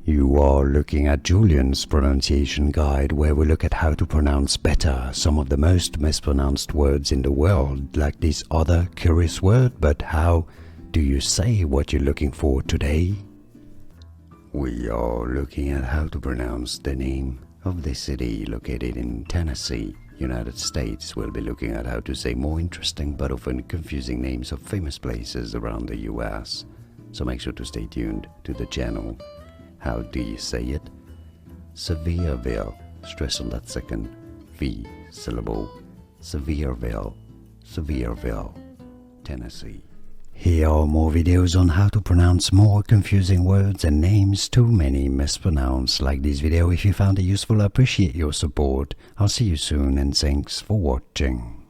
You are looking at Julian's pronunciation guide, where we look at how to pronounce better some of the most mispronounced words in the world, like this other curious word. But how do you say what you're looking for today? We are looking at how to pronounce the name of the city located in Tennessee, United States. We'll be looking at how to say more interesting but often confusing names of famous places around the US. So make sure to stay tuned to the channel. How do you say it? Sevierville. Stress on that second V syllable. Sevierville. Sevierville, Tennessee. Here are more videos on how to pronounce more confusing words and names too many mispronounced. Like this video if you found it useful. I appreciate your support. I'll see you soon and thanks for watching.